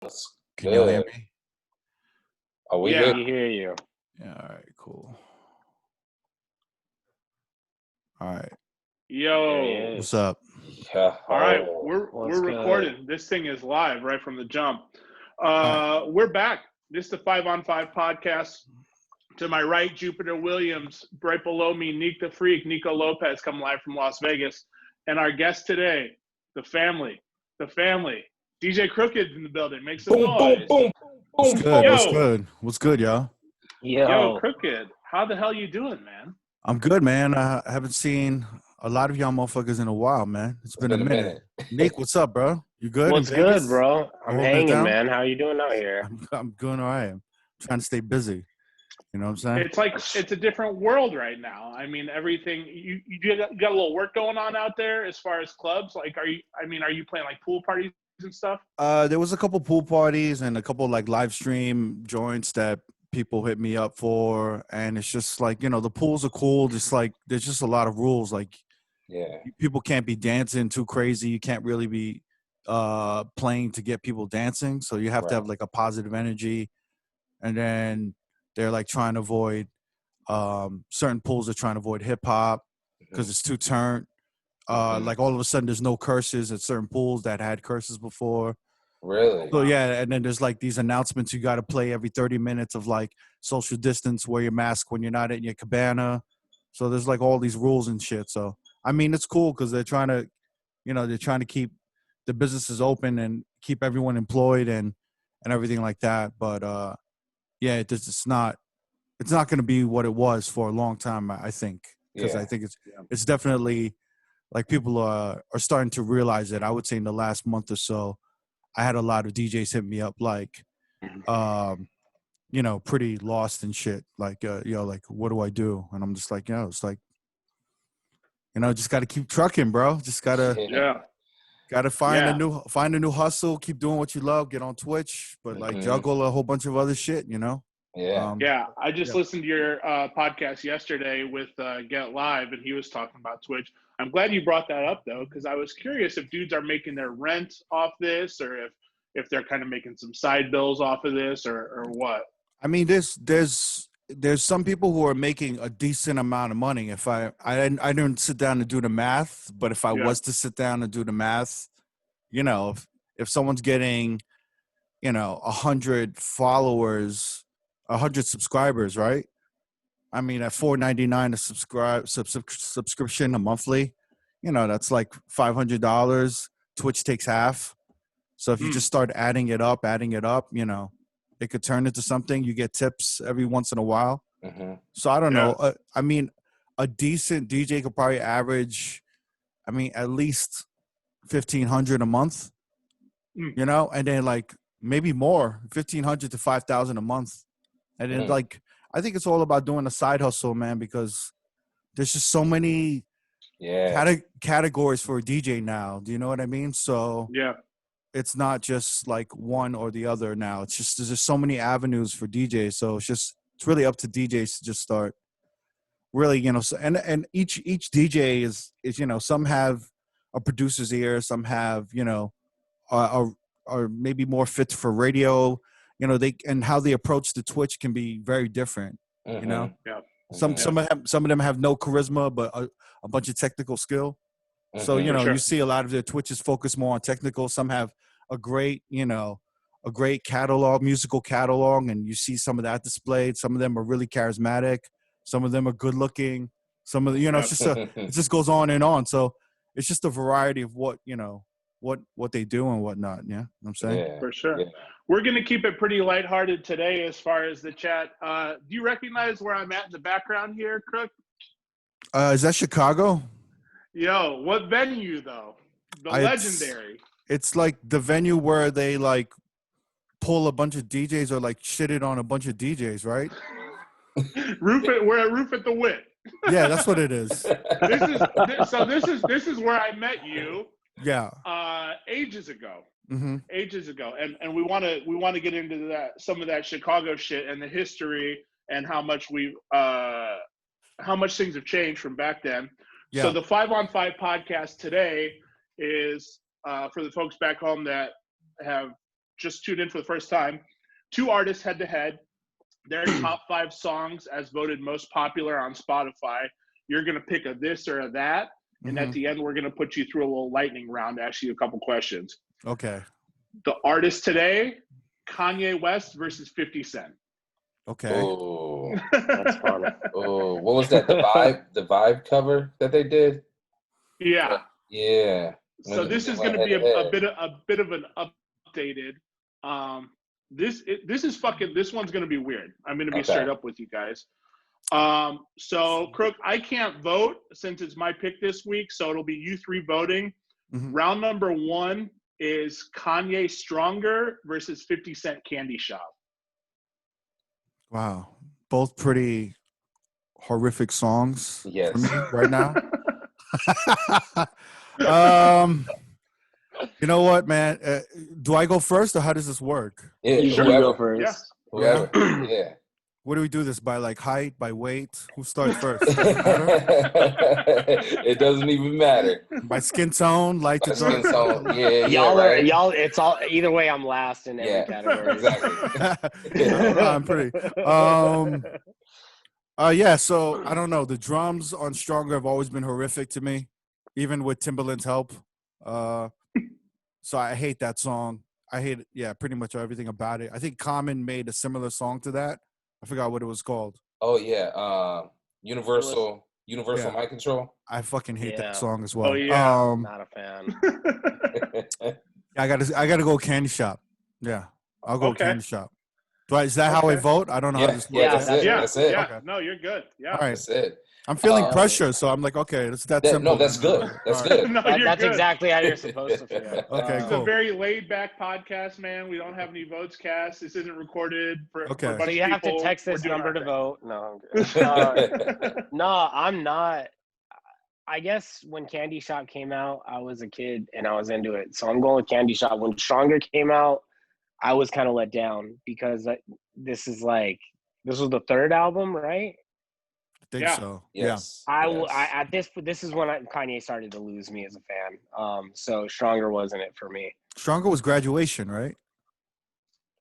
That's Can you hear good. me? Are we Yeah, good? we hear you. Yeah, all right, cool. All right. There Oh, he What's is. up? yeah. All right, Oh, What's we're good? recording. This thing is live right from the jump. All right. We're back. This is the 5-on-5 podcast. To my right, Jupiter Williams. Right below me, Nick the Freak, Nico Lopez, coming live from Las Vegas. And our guest today, the family, DJ Crooked in the building. Make some boom, boom, noise. boom, What's boom, good? boom. What's Yo, good? What's good, y'all? yo, Yo, Crooked. How the hell you doing, man? I'm good, man. I haven't seen a lot of y'all motherfuckers in a while, man. It's been a been a minute. minute. Nick, what's up, bro? You good what's in Vegas? good, bro? I'm Holding it hanging, down? man. How you doing out here? I'm doing all right. I'm trying to stay busy. You know what I'm saying? It's like it's a different world right now. I mean, everything you got a little work going on out there as far as clubs. Like, are you playing like pool parties and stuff? There was a couple pool parties and a couple like live stream joints that people hit me up for, and it's just like, the pools are cool. Just like there's just a lot of rules. Like Yeah. people can't be dancing too crazy. You can't really be playing to get people dancing. So you have to have like a positive energy, and then they're like trying to avoid certain pools are trying to avoid hip hop because it's too turnt. Like all of a sudden there's no curses at certain pools that had curses before. Really? So yeah, and then there's like these announcements you got to play every 30 minutes of like social distance, wear your mask when you're not in your cabana. So there's like all these rules and shit. So I mean, it's cool because they're trying to keep the businesses open and keep everyone employed and everything like that. But yeah, it's not going to be what it was for a long time, I think, because I think it's definitely like people are starting to realize it. I would say in the last month or so, I had a lot of DJs hit me up like, pretty lost and shit. Like, like, what do I do? And I'm just like, it's like, just got to keep trucking, bro. Just gotta find a new hustle. Keep doing what you love. Get on Twitch, but like juggle a whole bunch of other shit. Yeah. I just listened to your podcast yesterday with Get Live, and he was talking about Twitch. I'm glad you brought that up though, because I was curious if dudes are making their rent off this, or if they're kind of making some side bills off of this, or what. I mean, there's some people who are making a decent amount of money. If I didn't sit down and do the math, but if I was to sit down and do the math, if someone's getting, 100 followers, 100 subscribers, right? I mean, at $4.99 a subscription a monthly, that's like $500. Twitch takes half. So if you just start adding it up, it could turn into something. You get tips every once in a while. So I don't know. I mean, a decent DJ could probably average, at least $1,500 a month, and then like maybe more, 1,500 to 5,000 a month. And then like, I think it's all about doing a side hustle, man, because there's just so many categories for a DJ now. Do you know what I mean? So it's not just like one or the other now. It's just there's just so many avenues for DJs. So it's really up to DJs to just start really, and each DJ is some have a producer's ear, some have are maybe more fit for radio. They and how they approach the Twitch can be very different. Some of them have no charisma, but a bunch of technical skill. So you see a lot of their Twitches focus more on technical. Some have a great catalog, musical catalog, and you see some of that displayed. Some of them are really charismatic. Some of them are good looking. Some of the, it's just it just goes on and on. So it's just a variety of what they do and whatnot. Yeah, you know what I'm saying? Yeah. For sure. Yeah. We're going to keep it pretty lighthearted today as far as the chat. Do you recognize where I'm at in the background here, Crook? Is that Chicago? Yo, what venue, though? The legendary. It's like the venue where they, like, pull a bunch of DJs or, like, shit it on a bunch of DJs, right? We're at Roof at the Wit. Yeah, that's what it is. This is where I met you. Yeah. Ages ago. Mm-hmm. Ages ago, and we want to get into that, some of that Chicago shit and the history and how much things have changed from back then. Yeah. So the 5-on-5 podcast today is for the folks back home that have just tuned in for the first time, 2 artists head to head. Their top 5 songs as voted most popular on Spotify. You're going to pick a this or a that. And at the end, we're going to put you through a little lightning round, ask you a couple questions. Okay. The artist today, Kanye West versus 50 Cent. Okay. Oh, That's fun. oh, what was that? The vibe cover that they did. Yeah. Yeah. So this is going to be a bit of an updated. This one's going to be weird. I'm going to be straight up with you guys. So Crook, I can't vote since it's my pick this week, so it'll be you 3 voting. Round number 1 is Kanye Stronger versus 50 Cent Candy Shop. Wow. Both pretty horrific songs Yes. for me right now. You know what, man? Do I go first or how does this work? Yeah, You should go first. Yeah. Whoever. Yeah. What do we do this by, like height, by weight? Who starts first? It doesn't even matter. By skin tone, light to Skin dark. tone. Yeah, Y'all. It's all either way. I'm last in every category. Exactly. I'm pretty. Yeah. So I don't know. The drums on Stronger have always been horrific to me, even with Timbaland's help. So I hate that song. I hate, pretty much everything about it. I think Common made a similar song to that. I forgot what it was called. Oh yeah, Universal Mind Control. I fucking hate that song as well. Oh yeah, not a fan. I gotta go Candy Shop. Yeah, I'll go Candy Shop. Is that how I vote? I don't know how this works. Yeah, that's it. Yeah. Okay. No, you're good. Yeah, all right. That's it. I'm feeling pressure, so I'm like, okay, it's that simple. No, that's good. That's good. No, That's good. exactly how you're supposed to feel. Okay, This is cool. a very laid-back podcast, man. We don't have any votes cast. This isn't recorded for a bunch So you of have to people. text We're this doing number our to thing. vote. No, I'm good. No, I'm not. I guess when Candy Shop came out, I was a kid and I was into it. So I'm going with Candy Shop. When Stronger came out, I was kind of let down because this was the 3rd album, right? I think so. Yes. This is when Kanye started to lose me as a fan. So Stronger wasn't it for me. Stronger was Graduation, right?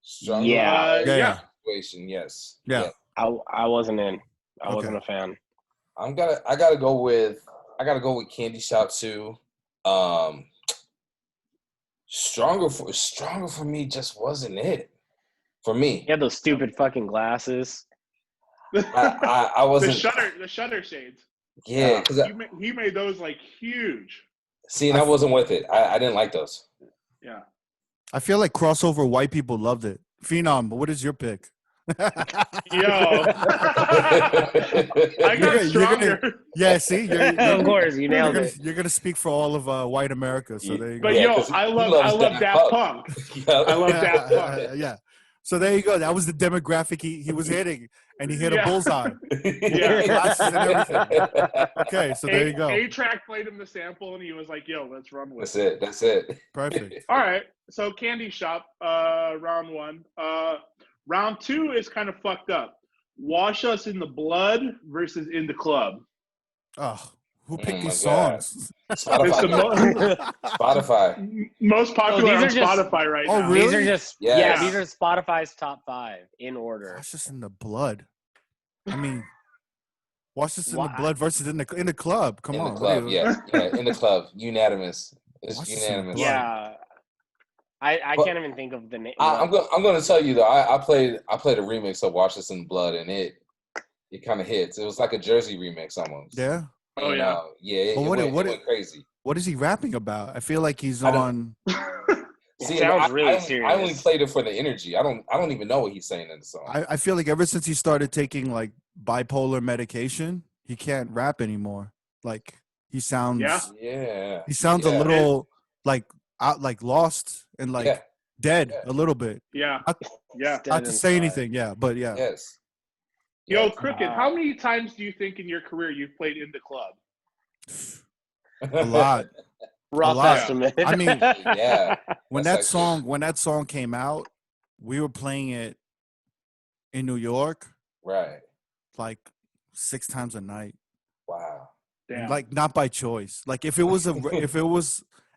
Stronger. Yeah. Situation. Yes. Yeah. I wasn't in. I wasn't a fan. I gotta go with Candy Shop too. Stronger for me just wasn't it. For me. He had those stupid fucking glasses. I wasn't the shutter shades. Yeah, because he made those like huge. See, and I wasn't with it. I didn't like those. Yeah. I feel like crossover white people loved it. Phenom, what is your pick? Yo, I got Stronger. See, of course, you nailed it. You're gonna speak for all of white America, so there you go. But I love Daft Punk. I love Daft Punk. Yeah. So there you go. That was the demographic he was hitting, and he hit a bullseye. Yeah. Glasses and everything. Okay, so there you go. A-Track played him the sample, and he was like, "Yo, let's run with it." That's it. Perfect. All right. So Candy Shop, round 1. Round 2 is kind of fucked up. Wash Us in the Blood versus In the Club. Oh, who picked these songs? Spotify. Most popular on Spotify right now. Oh, really? These are just these are Spotify's top 5 in order. Wash Us in the Blood. I mean, Wash Us in the Blood versus in the club. Come on. In the club, in the club. Unanimous. It's unanimous. Yeah. I can't even think of the name. I'm going to tell you though. I played a remix of "Wash Us in Blood" and it kind of hits. It was like a Jersey remix almost. Yeah. Oh yeah. It went crazy. What is he rapping about? I feel like he's on. See, it sounds really serious. I only played it for the energy. I don't even know what he's saying in the song. I feel like ever since he started taking like bipolar medication, he can't rap anymore. Like he sounds. Yeah. He sounds a little like lost and like dead a little bit. Yeah. Not to say anything. Yeah, but yeah. Yes. Yo, Crooked, how many times do you think in your career you've played in the club? A lot. Rough estimate. I mean, when that actually... song came out, we were playing it in New York, right? Like 6 times a night. Wow. Damn. Like not by choice. Like if it was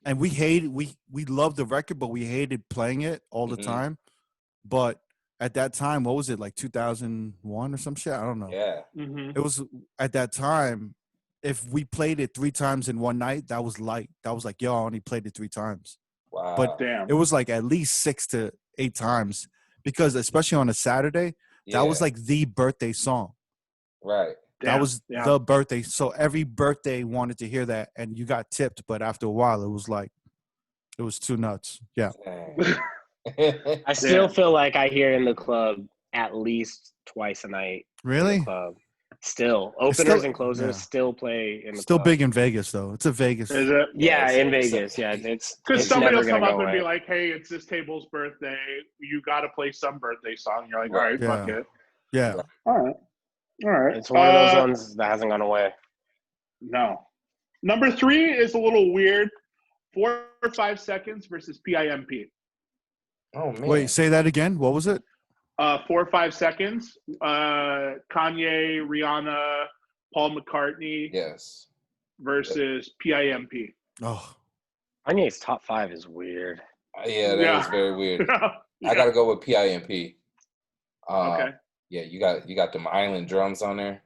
and we loved the record, but we hated playing it all the time. But at that time, what was it, like 2001 or some shit? I don't know. Yeah. It was at that time. If we played it 3 times in one night, that was light. That was like, yo, I only played it 3 times. Wow. But Damn. it was like at least 6 to 8 times, because especially on a Saturday, that was like the birthday song. Right. That was the birthday. So every birthday wanted to hear that, and you got tipped. But after a while, it was like, it was too nuts. Yeah. I still feel like I hear in the club at least twice a night. Really? In the club. Still, openers and closers still play in the still club. Big in Vegas, though. It's a Vegas. Is it? Yeah, in Vegas. Yeah, it's because somebody will come up and away. be like, "Hey, it's this table's birthday. You got to play some birthday song." You're like, "All right, fuck it." Yeah. All right. It's one of those ones that hasn't gone away. No. Number 3 is a little weird. 4 or 5 seconds versus PIMP. Oh man. Wait, say that again. What was it? 4 or 5 seconds. Kanye, Rihanna, Paul McCartney. Yes. Versus PIMP. Oh. Kanye's top 5 is weird. Yeah, that is very weird. I gotta go with PIMP. Okay. Yeah, you got them island drums on there.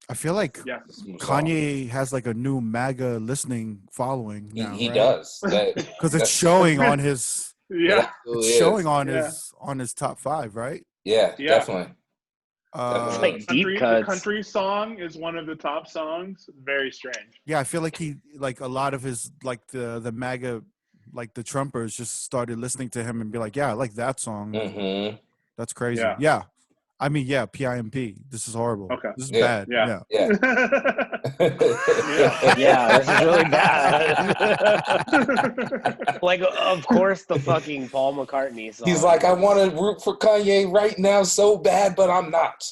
I feel like Kanye has like a new MAGA listening following now. He right? does. Because it's showing on his it's showing on his top 5, right? Yeah, definitely. It's like deep cuts. The country song is one of the top songs. Very strange. Yeah, I feel like he like a lot of his like the MAGA, like the Trumpers just started listening to him and be like, yeah, I like that song. Mm-hmm. That's crazy. Yeah. I mean, yeah, PIMP. This is horrible. Okay. This is bad. Yeah. Yeah, this is really bad. Like, of course, the fucking Paul McCartney song. He's like, I want to root for Kanye right now so bad, but I'm not.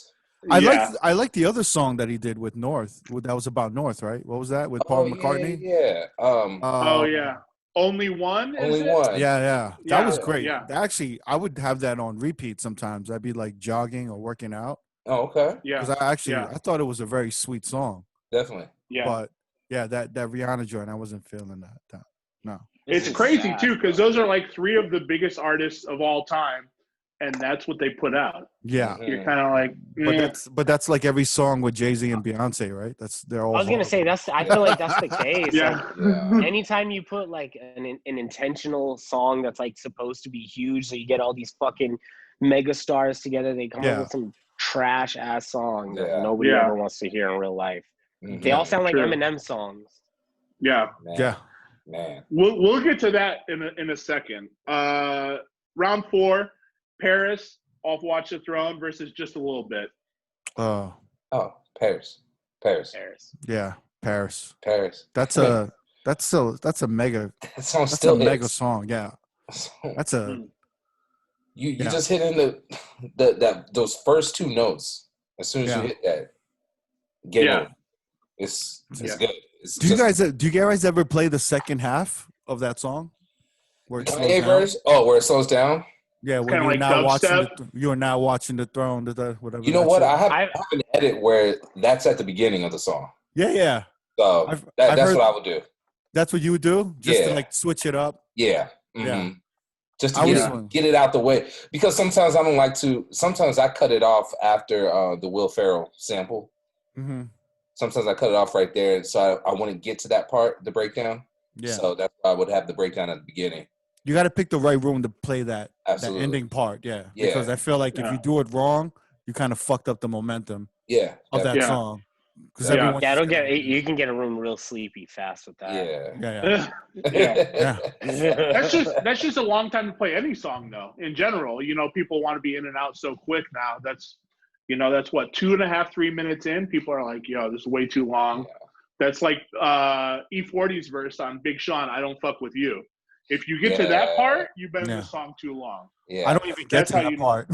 I like the other song that he did with North. That was about North, right? What was that with Paul McCartney? Yeah. Only One? Only One. Yeah. That was great. Yeah. Actually, I would have that on repeat sometimes. I'd be like jogging or working out. Oh, okay. Yeah. Because I thought it was a very sweet song. Definitely. Yeah. But yeah, that Rihanna joint, I wasn't feeling that. No. It's crazy too, because those are like 3 of the biggest artists of all time, and that's what they put out. Yeah. You're kind of like, but that's like every song with Jay-Z and Beyonce, right? They're all. I was gonna say I feel like that's the case. Yeah. Like, anytime you put like an intentional song that's like supposed to be huge, so you get all these fucking mega stars together, they come up with some trash ass song that nobody ever wants to hear in real life. Mm-hmm. They all sound like Eminem songs. Yeah. Man. We'll get to that in a second. Round 4, Paris off Watch the Throne versus Just a Little Bit. Oh, Paris. Yeah, Paris. That's a mega. That song That's still a mega song. Yeah. That's a. You just hit in those first 2 notes. As soon as you hit that, get on. It's good. Do you guys ever play the second half of that song? Where it slows down? verse? Oh, where it slows down? Yeah, when you're now watching the throne, whatever. You know what? I have an edit where that's at the beginning of the song. Yeah. So that's what I would do. That's what you would do? Just to like switch it up? Yeah. Mm-hmm. Yeah. Just to get it out the way. Because sometimes I don't like to. Sometimes I cut it off after the Will Ferrell sample. Mm-hmm. Sometimes I cut it off right there, so I wouldn't get to that part, the breakdown. Yeah. So that's why I would have the breakdown at the beginning. You got to pick the right room to play that ending part, Yeah. Because I feel like if you do it wrong, you kind of fucked up the momentum of that song. Because you can get a room real sleepy fast with that. That's just a long time to play any song, though. In general, people want to be in and out so quick now. That's what 2.5, 3 minutes in. People are like, "Yo, this is way too long." Yeah. That's like E40's verse on Big Sean. I don't fuck with you. If you get to that part, you've been in the song too long. Yeah. I don't even get to that part.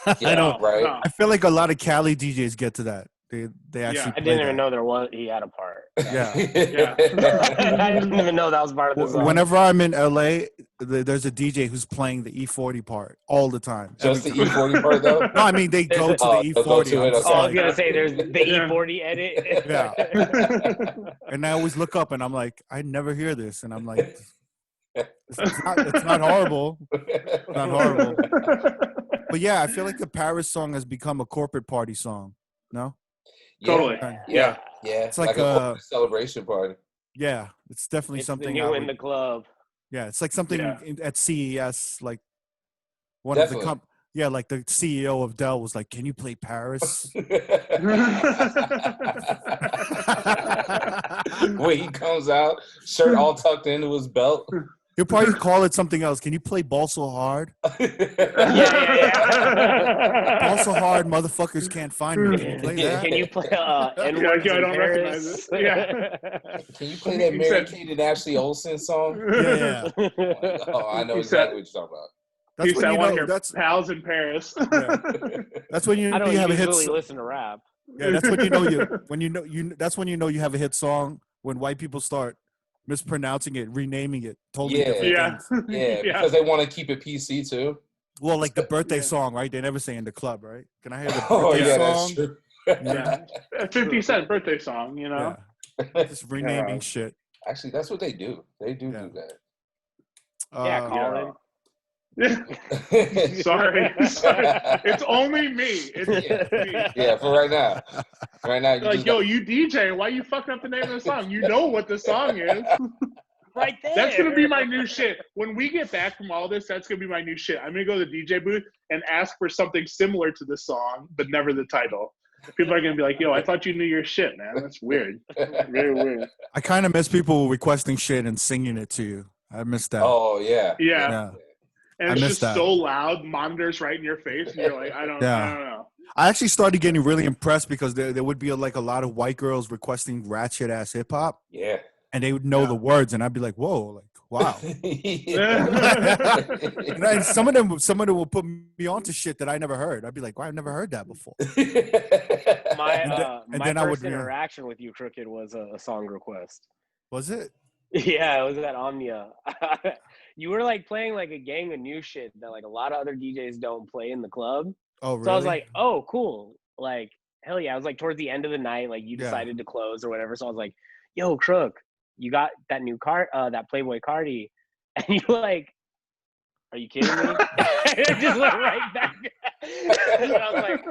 I don't. Right. No. I feel like a lot of Cali DJs get to that. They actually. I didn't even know he had a part. Yeah. I didn't even know that was part of the song. Whenever I'm in LA, there's a DJ who's playing the E40 part all the time. Just the E40 part, though? No, I mean, they go to the E40. I was going to say, there's the E40 edit. Yeah. And I always look up and I'm like, I never hear this. And I'm like, It's not horrible. It's not horrible. But yeah, I feel like the Paris song has become a corporate party song. No? Totally. Yeah. It's like a celebration party. Yeah, it's definitely It's something. the new in the club. Yeah, it's like something at CES, like one Definitely. of the like the CEO of Dell was like, "Can you play Paris?" When he comes out, shirt all tucked into his belt. He'll probably call it something else. Can you play Ball So Hard? Yeah. Ball So Hard, motherfuckers can't find me. Can you play that? Can you play N-Words I in don't Paris? recognize it. Yeah. Can you play that Mary-Kate and Ashley Olsen song? Yeah. Oh, I know exactly what you're talking about. That's when you know. That's pals in Paris. Yeah. That's when you I don't have a hit. usually listen to rap. Yeah, that's when you know that's when you know you have a hit song, when white people start mispronouncing it, renaming it, totally different things. Yeah, because they want to keep it PC too. Well, like the birthday song, right? They never say in the club, right? Can I hear the birthday song? That's true. Yeah. 50 Cent birthday song, you know? Yeah. Just renaming shit. Actually, that's what they do. They do that. Colin. Sorry. It's only me. It's me. Yeah, for right now. Right now, like, you DJ, why you fucking up the name of the song? You know what the song is. Right there. That's gonna be my new shit. When we get back from all this, that's gonna be my new shit. I'm gonna go to the DJ booth and ask for something similar to the song, but never the title. People are gonna be like, "Yo, I thought you knew your shit, man. That's weird. Very weird." I kind of miss people requesting shit and singing it to you. I miss that. Oh yeah. And it's just so loud, monitors right in your face, and you're like, I don't know. I actually started getting really impressed because there would be a lot of white girls requesting ratchet ass hip hop. Yeah. And they would know the words, and I'd be like, "Whoa, like wow!" And some of them will put me onto shit that I never heard. I'd be like, "Well, I've never heard that before." My first interaction with you, Crooked, was a song request. Was it? Yeah, it was at Omnia. You were like playing like a gang of new shit that like a lot of other DJs don't play in the club. Oh, really? So I was like, "Oh, cool!" Like, hell yeah! I was like towards the end of the night, like you decided to close or whatever. So I was like, "Yo, Crook, you got that new card, that Playboy Cardi," and you're like, "Are you kidding me?" It just went right back. And I was like,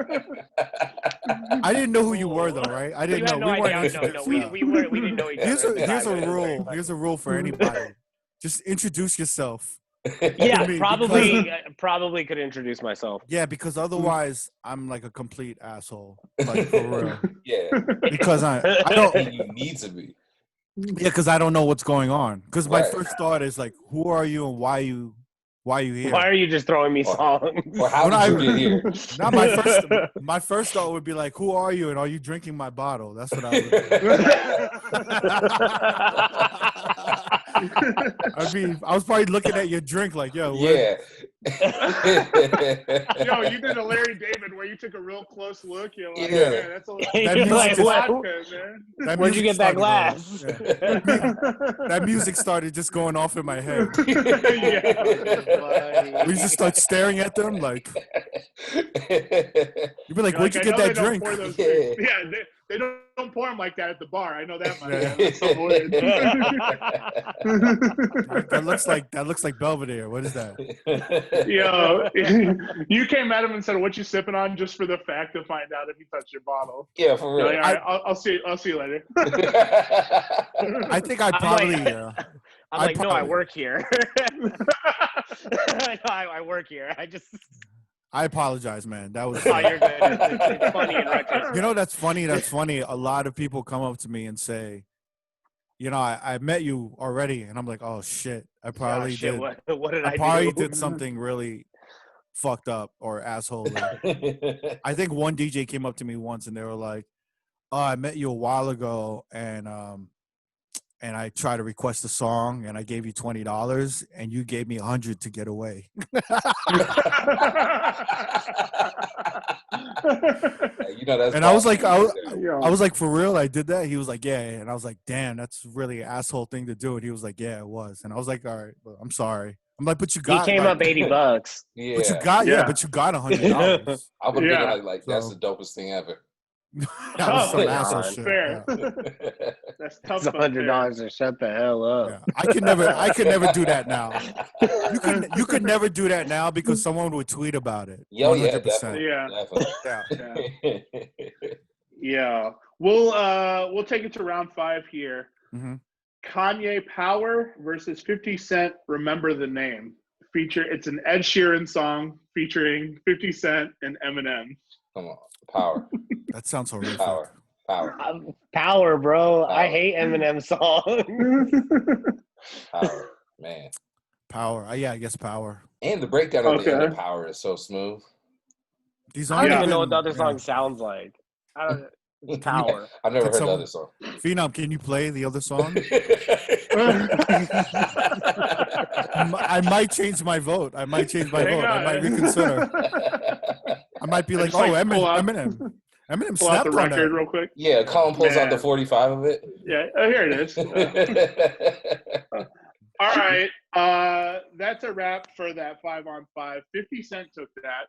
I didn't know who you were though, right? I didn't know. We didn't know each other. Here's a rule for anybody. Just introduce yourself. Yeah, probably could introduce myself. Yeah, because otherwise I'm like a complete asshole. Like for real. Yeah. Because I don't. You need to be. Yeah, because I don't know what's going on. Because my first thought is like, who are you and why are you here? Why are you just throwing me songs? Or how did you get here? Not my first thought would be like, who are you and are you drinking my bottle? That's what I would I was probably looking at your drink like, yo, what? Yeah. Yo, you did a Larry David where you took a real close look. You're like, yeah, that's a Where'd you get that glass? That music started just going off in my head. We just start staring at them like. You'd be like, where'd you get that drink? They don't pour them like that at the bar. I know that much. That looks like Belvedere. What is that? Yo, you came at him and said, "What you sipping on?" Just for the fact to find out if you touched your bottle. Yeah, for real. Like, all right, I'll see you later. I think I probably. No, I work here. I work here. I apologize, man. That was. Oh, you're good. It's funny in retrospect. You know, that's funny. A lot of people come up to me and say, you know, I met you already, and I'm like, oh shit, I probably did. What did I probably do? did something really fucked up or asshole. I think one DJ came up to me once, and they were like, oh, I met you a while ago, and I tried to request a song, and I gave you $20, and you gave me $100 to get away. You know, that's. And I was like, I was like, for real, I did that. He was like, yeah, and I was like, damn, that's really an asshole thing to do. And he was like, yeah, it was. And I was like, all right, well, I'm sorry. I'm like, but you got. He came up $80. Yeah. But you got, but you got $100. I would be like, that's the dopest thing ever. That was some Oh, asshole God. shit. Fair. Yeah. That's tough. It's $100 to shut the hell up. Yeah. I could never do that now. You could never do that now because someone would tweet about it. Yo, 100%. yeah, definitely. Yeah. Definitely. Yeah. We'll take it to round 5 here. Mm-hmm. Kanye Power versus 50 Cent Remember the Name. It's an Ed Sheeran song featuring 50 Cent and Eminem. Come on. Power. That sounds horrific. Power. Power, bro. Power. I hate Eminem songs. Power. Man. Power. Yeah, I guess power. And the breakdown at the end of Power is so smooth. These I aren't don't even know what the other song sounds like. It's Power. I've never heard the other song. Phenom, can you play the other song? I might change my vote. I might reconsider. I might be like, Eminem. Eminem pull out snapped the on record that. real quick. Yeah, Colin pulls out the 45 of it. Yeah, here it is. All right, that's a wrap for that 5-on-5. 50 Cent took that,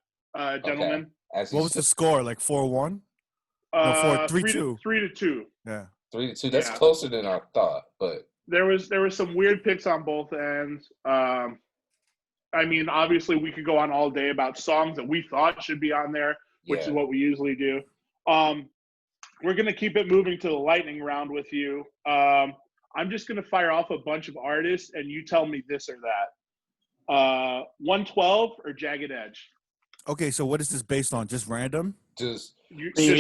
gentlemen. Okay. What was the score? Like 4-1? No, 3-2. 3-2. Yeah. 3-2. That's closer than I thought, but there was some weird picks on both ends. I mean, obviously, we could go on all day about songs that we thought should be on there, which is what we usually do. We're going to keep it moving to the lightning round with you. I'm just going to fire off a bunch of artists, and you tell me this or that. 112 or Jagged Edge? Okay, so what is this based on? Just random? Previous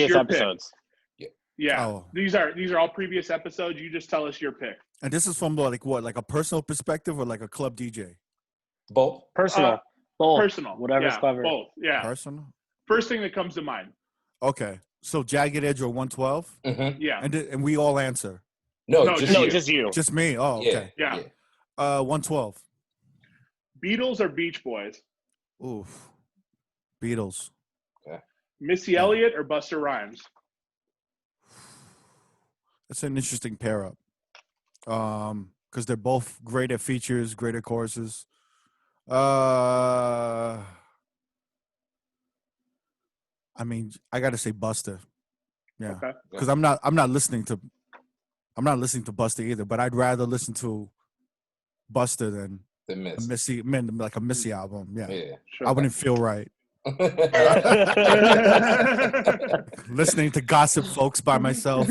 your episodes. Pick. Yeah. Oh. These are all previous episodes. You just tell us your pick. And this is from like a personal perspective or like a club DJ? both. Personal. Both. Personal. Whatever's clever. Both. Yeah. Personal? First thing that comes to mind. Okay. So Jagged Edge or 112? Mm-hmm. Yeah. And we all answer. No, just you. Just me. Oh, okay. Yeah. 112. Beatles or Beach Boys? Oof. Beatles. Okay. Missy Elliott or Busta Rhymes? That's an interesting pair up. Because they're both great at features, great at choruses. I mean, I gotta say Busta. Yeah. Okay. Because I'm not listening to Busta either, but I'd rather listen to Busta than the Miss. like a Missy album. Yeah. Sure. I wouldn't feel right. Listening to Gossip Folks by myself.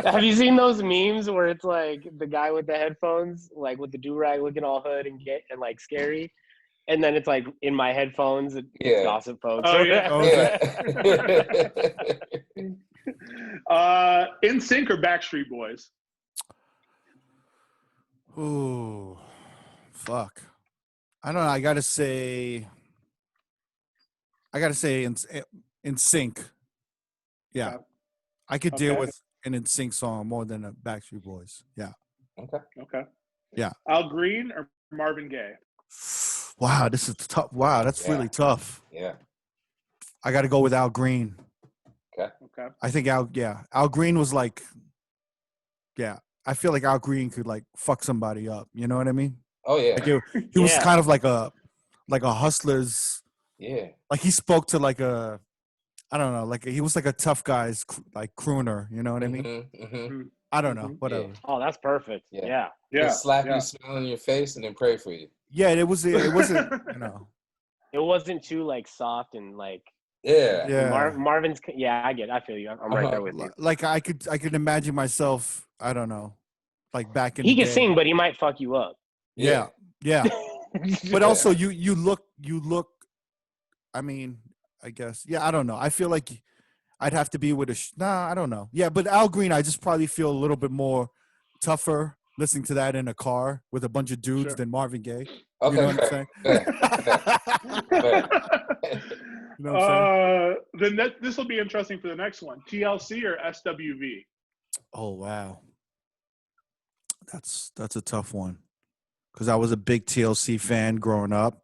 Have you seen those memes where it's like the guy with the headphones, like with the do-rag looking all hood and like scary? And then it's like in my headphones, it's Gossip Folks. Oh, yeah. NSYNC or Backstreet Boys? Ooh, fuck. I don't know. I gotta say in sync. Yeah, I could deal with an in sync song more than a Backstreet Boys. Yeah. Okay. Yeah. Al Green or Marvin Gaye? Wow, this is tough. Wow, that's really tough. Yeah. I got to go with Al Green. Okay. I think Al Green was like, I feel like Al Green could like fuck somebody up. You know what I mean? Oh yeah. Like he was kind of like a hustler's. Yeah. Like he spoke to like a, I don't know, like he was like a tough guy's like crooner. You know what I mean? Mm-hmm. I don't know. Whatever. Yeah. Oh, that's perfect. Yeah. Just slap you, smile in your face, and then pray for you. Yeah, it wasn't. You know. It wasn't too like soft and like. Yeah. Marvin's. Yeah, I get it. I feel you. I'm right there with you. Like I could imagine myself. I don't know. Like back in. He the can day. sing, but he might fuck you up. Yeah. But also, you look. I mean, I guess. Yeah, I don't know. I feel like I'd have to be with I don't know. Yeah, but Al Green, I just probably feel a little bit more tougher listening to that in a car with a bunch of dudes than Marvin Gaye. Okay. You know what I'm saying? You know what I'm saying? Then this will be interesting for the next one. TLC or SWV? Oh wow, that's a tough one because I was a big TLC fan growing up,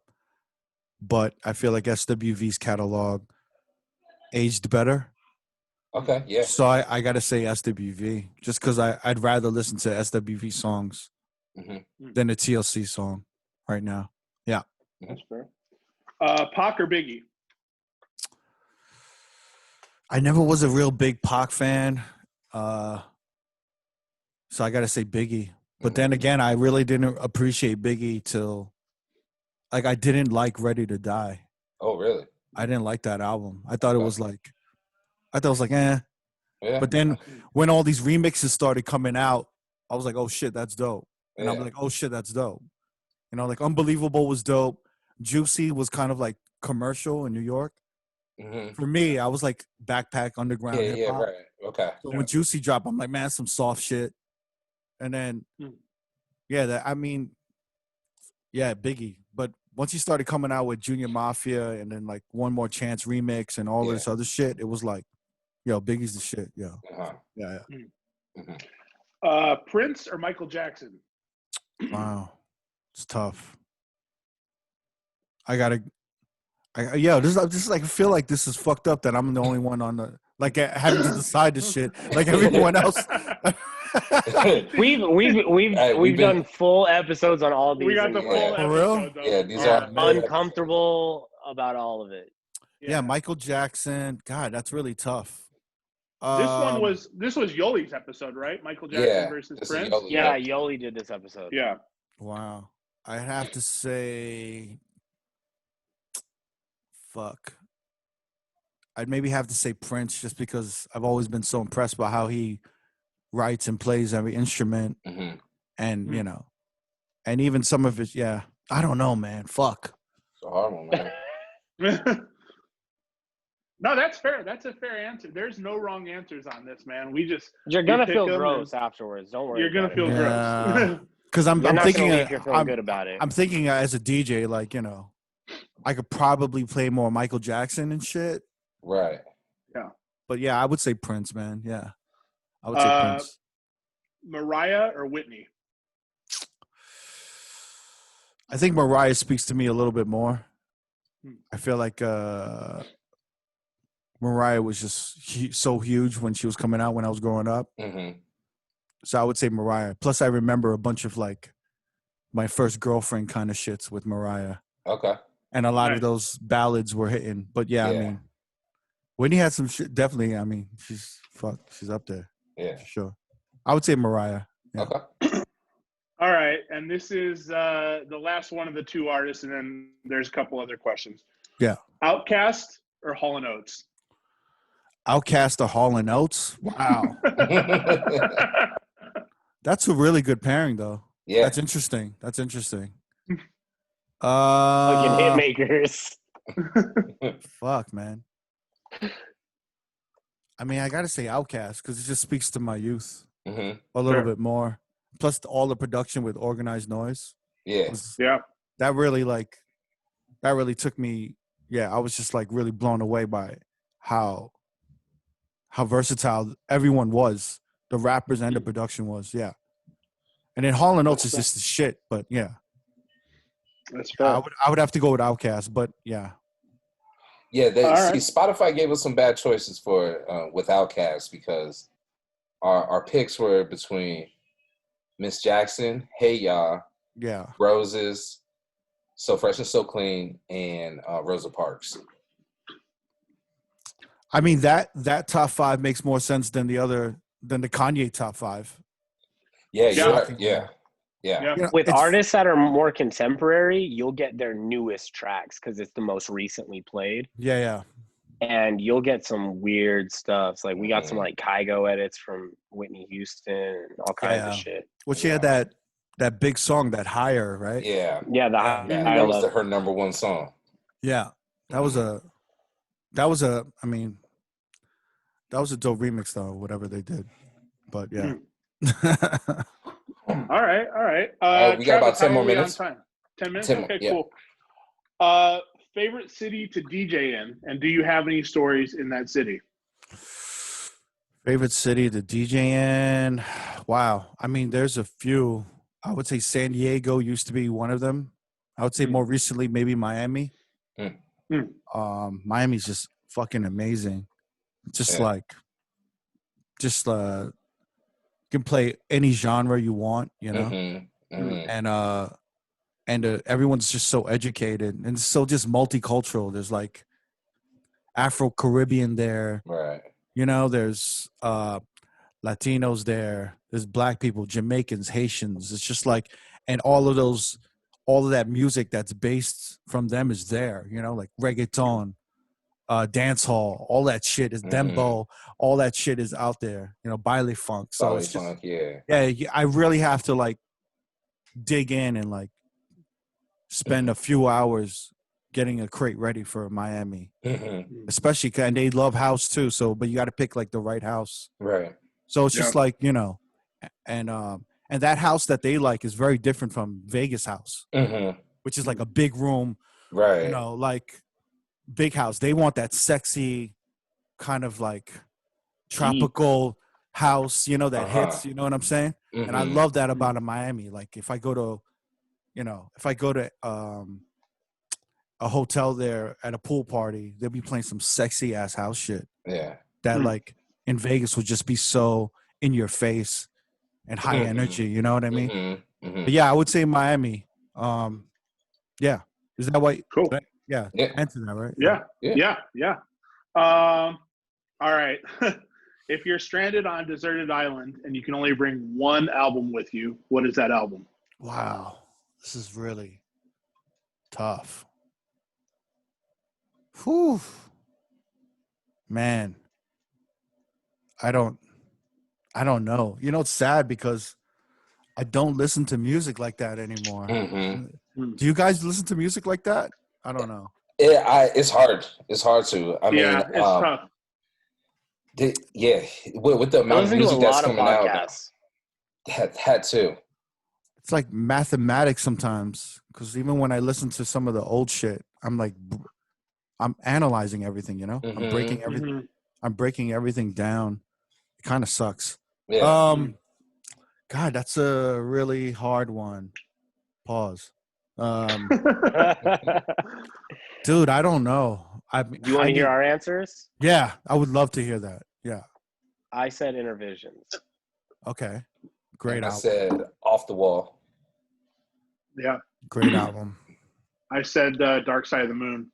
but I feel like SWV's catalog aged better. Okay, yeah. So I gotta say SWV just because I'd rather listen to SWV songs than a TLC song right now. Yeah. That's fair. Pac or Biggie? I never was a real big Pac fan. So I got to say Biggie. But then again, I really didn't appreciate Biggie till, like, I didn't like Ready to Die. Oh, really? I didn't like that album. I thought it was like, eh. Yeah. But then when all these remixes started coming out, I was like, oh shit, that's dope. And Yeah. I'm like, oh shit, that's dope. You know, like Unbelievable was dope. Juicy was kind of like commercial in New York. Mm-hmm. For me, I was like backpack underground hip hop. Right. Okay. So when Juicy dropped, I'm like, man, some soft shit. And then, Biggie. But once he started coming out with Junior Mafia and then like One More Chance remix and all this other shit, it was like, yo, Biggie's the shit, yo. Uh-huh. Yeah. Mm-hmm. Prince or Michael Jackson? Wow, it's tough. This like I feel like this is fucked up that I'm the only one on the like having to decide this shit like everyone else. We've done full episodes on all these. We got the full episode. For real? Yeah, these are uncomfortable about all of it. Yeah, Michael Jackson. God, that's really tough. This was Yoli's episode, right? Michael Jackson versus Prince. Yeah, Yoli did this episode. Yeah. Wow. I'd have to say, fuck. I'd maybe have to say Prince just because I've always been so impressed by how he writes and plays every instrument. Mm-hmm. And, you know, and even some of it, I don't know, man. Fuck. It's a hard one, man. No, that's fair. That's a fair answer. There's no wrong answers on this, man. You're gonna feel gross afterwards. Don't worry. You're gonna feel gross. Because I'm thinking, I'm good about it. I'm thinking as a DJ, like, you know, I could probably play more Michael Jackson and shit. Right. Yeah. But yeah, I would say Prince, man. Yeah, I would say Prince. Mariah or Whitney? I think Mariah speaks to me a little bit more. I feel like Mariah was just so huge when she was coming out when I was growing up. Mm-hmm. So I would say Mariah. Plus, I remember a bunch of like my first girlfriend kind of shits with Mariah. Okay. And a lot of those ballads were hitting. But I mean, Whitney had some shit. Definitely, I mean, she's up there. Yeah. For sure. I would say Mariah. Yeah. Okay. All right. And this is the last one of the two artists, and then there's a couple other questions. Yeah. Outcast or Hall & Oates? Outcast or Hall & Oates? Wow. That's a really good pairing, though. Yeah. That's interesting. Fucking hitmakers. Fuck, man. I mean, I gotta say Outcast because it just speaks to my youth a little bit more. Plus, all the production with Organized Noise. Yeah. That really took me. Yeah, I was just like really blown away by how versatile everyone was. The rappers and the production was. Yeah. And then Hall & Oates is just the shit. But yeah. That's fair. I would have to go with Outkast, but yeah. Yeah, Spotify gave us some bad choices for with Outcast because our picks were between Miss Jackson, Hey Ya, Roses, So Fresh and So Clean, and Rosa Parks. I mean that top five makes more sense than the Kanye top five. Yeah, you're right. Yeah. You know, with artists that are more contemporary, you'll get their newest tracks because it's the most recently played. Yeah. And you'll get some weird stuff. Like we got some like Kygo edits from Whitney Houston and all kinds of shit. She had that big song, that Higher, right? Yeah. Yeah, that was her number one song. Yeah. That was a dope remix though, whatever they did. But yeah. All right. We got about 10 more minutes. 10 minutes? 10 okay, yeah. cool. Favorite city to DJ in, and do you have any stories in that city? Favorite city to DJ in? Wow. I mean, there's a few. I would say San Diego used to be one of them. I would say more recently, maybe Miami. Miami's just fucking amazing. You can play any genre you want, you know? And everyone's just so educated and so just multicultural. There's like Afro-Caribbean there. Right. You know, there's Latinos there. There's black people, Jamaicans, Haitians. It's just like, and all of that music that's based from them is there. You know, like reggaeton, dance hall, all that shit is dembo. All that shit is out there. You know, baile funk. So Baile it's just, funk, yeah. I really have to like dig in and like spend a few hours getting a crate ready for Miami, especially and they love house too. So, but you got to pick like the right house, right? So it's just like, you know, and that house that they like is very different from Vegas house, which is like a big room, right? You know, like big house. They want that sexy kind of like tropical house, you know, that hits. You know what I'm saying? And I love that about Miami. Like if I go to, you know, a hotel there at a pool party, they'll be playing some sexy ass house shit. Yeah. That like in Vegas would just be so in your face and high energy. You know what I mean? But yeah, I would say Miami. Yeah. Is that what? Cool. Yeah. Answer that, right? Yeah. All right. If you're stranded on a deserted island and you can only bring one album with you, what is that album? Wow. This is really tough. Whew. Man. I don't know. You know, it's sad because I don't listen to music like that anymore. Do you guys listen to music like that? I don't know. It's hard. It's hard to. I mean, it's tough. With the amount of music that's coming out, that too. It's like mathematics sometimes, because even when I listen to some of the old shit, I'm like, I'm analyzing everything. You know, I'm breaking everything. I'm breaking everything down. It kind of sucks. Yeah. God, that's a really hard one. Pause. Dude, I don't know. Do you want to hear our answers? Yeah, I would love to hear that. Yeah. I said Intervisions. Okay. Great album. I said Off the Wall. Yeah. Great album. I said Dark Side of the Moon.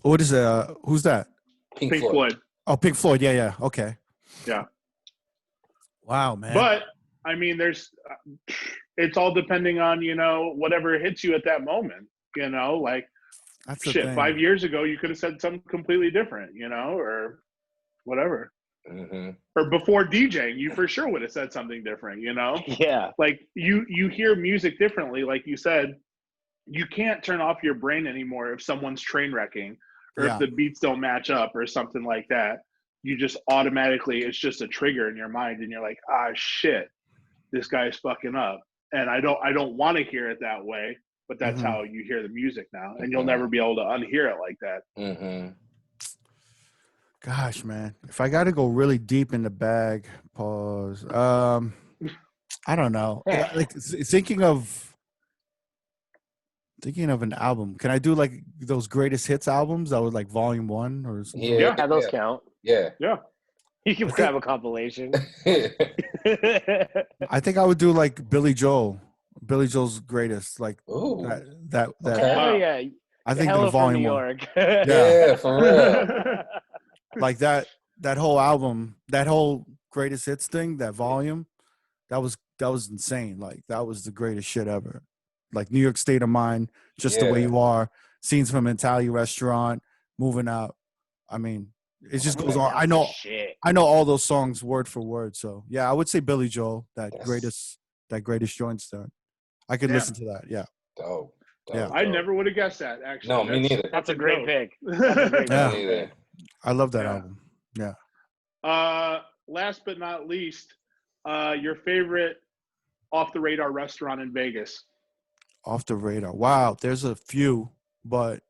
What is who's that? Pink Floyd. Oh, Pink Floyd. Yeah. Okay. Yeah. Wow, man. But I mean, it's all depending on, you know, whatever hits you at that moment, you know, like that's shit. 5 years ago, you could have said something completely different, you know, or whatever. Or before DJing, you for sure would have said something different, you know? Yeah. Like you hear music differently. Like you said, you can't turn off your brain anymore if someone's train wrecking or if the beats don't match up or something like that. You just automatically, it's just a trigger in your mind and you're like, shit, this guy's fucking up. And I don't want to hear it that way, but that's how you hear the music now. And you'll never be able to unhear it like that. Gosh, man. If I got to go really deep in the bag, pause. I don't know. Like thinking of an album. Can I do like those greatest hits albums that was like volume 1 or something? Yeah, those count. Yeah. You can grab a compilation. I think I would do like Billy Joel's greatest, like that. Oh yeah. I think the volume New 1. York. Yeah, for real. Like that whole album, that whole greatest hits thing, that volume, that was insane. Like that was the greatest shit ever. Like New York State of Mind, Just the Way You Are, Scenes from an Italian Restaurant, Moving Out. I mean, it just goes on. I know all those songs word for word. So yeah, I would say Billy Joel, that greatest joint done. I could listen to that. Yeah. Dope. Yeah. I never would have guessed that, actually. No, me neither. That's a great pick. Yeah. I love that album. Yeah. Last but not least, your favorite off the radar restaurant in Vegas. Off the radar. Wow, there's a few, but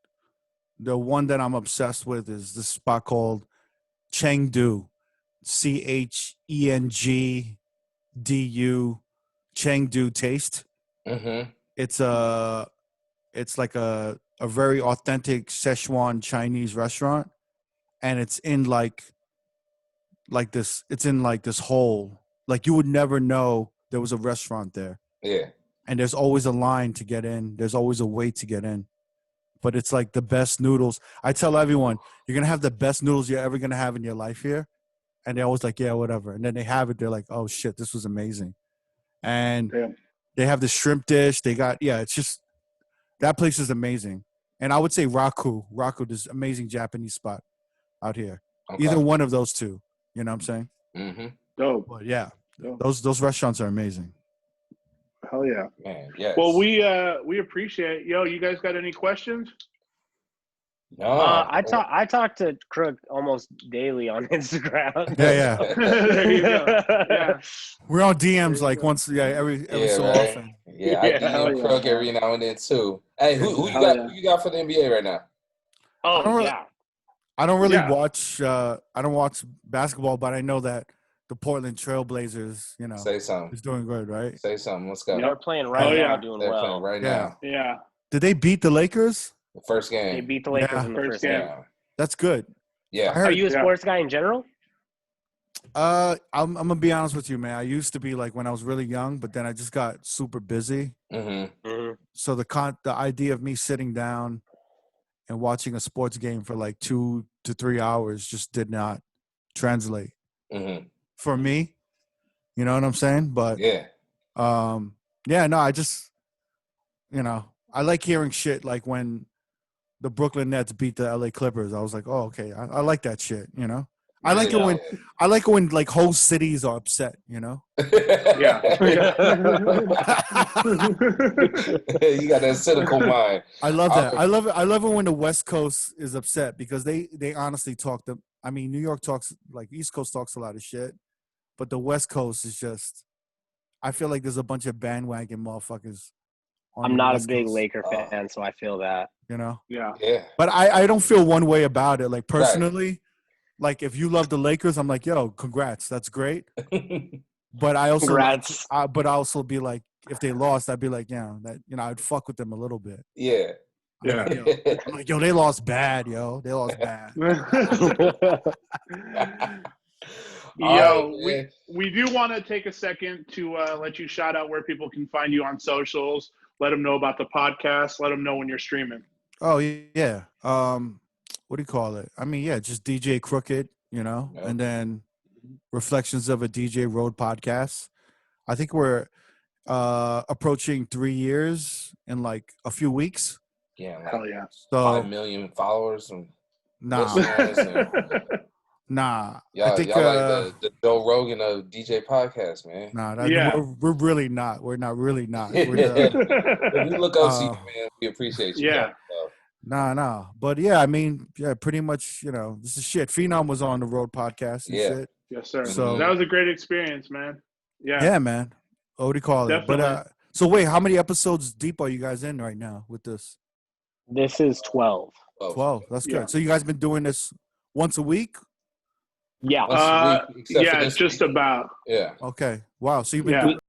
the one that I'm obsessed with is this spot called Chengdu, Chengdu, Chengdu Taste. It's like a very authentic Szechuan Chinese restaurant, and it's in like this. It's in like this hole. Like you would never know there was a restaurant there. Yeah. And there's always a line to get in. There's always a wait to get in. but it's like the best noodles. I tell everyone, you're going to have the best noodles you're ever going to have in your life here. And they're always like, yeah, whatever. And then they have it. They're like, oh, shit, this was amazing. And they have the shrimp dish. They got, it's just, that place is amazing. And I would say Raku, this amazing Japanese spot out here. Okay. Either one of those two. You know what I'm saying? Mm-hmm. Dope. But yeah, those restaurants are amazing. Hell yeah. Man, yes. Well, we appreciate it. Yo, you guys got any questions? No. I talk to Crook almost daily on Instagram. Yeah. There you go. Yeah. We're on DMs like once, every so often. Yeah, I DM Crook every now and then too. Hey, who you got for the NBA right now? I don't really watch. I don't watch basketball, but I know that the Portland Trailblazers, say something, is doing good, right? Say something. Let's go. They're playing now, doing They're well. playing right now. Yeah. Did they beat the Lakers? The first game. They beat the Lakers in the first game. That's good. Yeah. Are you a sports guy in general? I'm gonna be honest with you, man. I used to be like when I was really young, but then I just got super busy. Mm-hmm. So the idea of me sitting down and watching a sports game for like 2 to 3 hours just did not translate for me. You know what I'm saying? But I just, I like hearing shit like when the Brooklyn Nets beat the LA Clippers. I was like, oh, okay, I like that shit. I like it when like whole cities are upset. Yeah. You got that cynical mind. I love that. I love it when the West Coast is upset because they honestly talk to. I mean, New York talks like East Coast talks a lot of shit, but the West Coast is just. I feel like there's a bunch of bandwagon motherfuckers. I'm not a big Laker fan, so I feel that. Yeah. But I don't feel one way about it. Like personally, like if you love the Lakers, I'm like, yo, congrats, that's great. But I also, but I also be like, if they lost, I'd be like, I'd fuck with them a little bit. Yeah. I'm like, yo, they lost bad, yo. They lost bad. Yo, we do want to take a second to let you shout out where people can find you on socials. Let them know about the podcast. Let them know when you're streaming. Oh, yeah. What do you call it? I mean, just DJ Crooked, and then Reflections of a DJ Road podcast. I think we're approaching 3 years in like a few weeks. Yeah. Hell yeah. So 5 million followers and listeners. Nah, y'all like the Joe Rogan of DJ podcast, man. Nah, we're really not. We're not really not. We look up to you, man. We appreciate you. Yeah. Nah. But I mean, pretty much, this is shit. Phenom was on the Road podcast and shit. Yes, sir. So that was a great experience, man. Yeah. Yeah, man. What do you call it? But so wait, how many episodes deep are you guys in right now with this? This is 12. 12. That's good. So you guys been doing this once a week? Yeah. Once a week, just week. about. Yeah. Okay. Wow. So you've been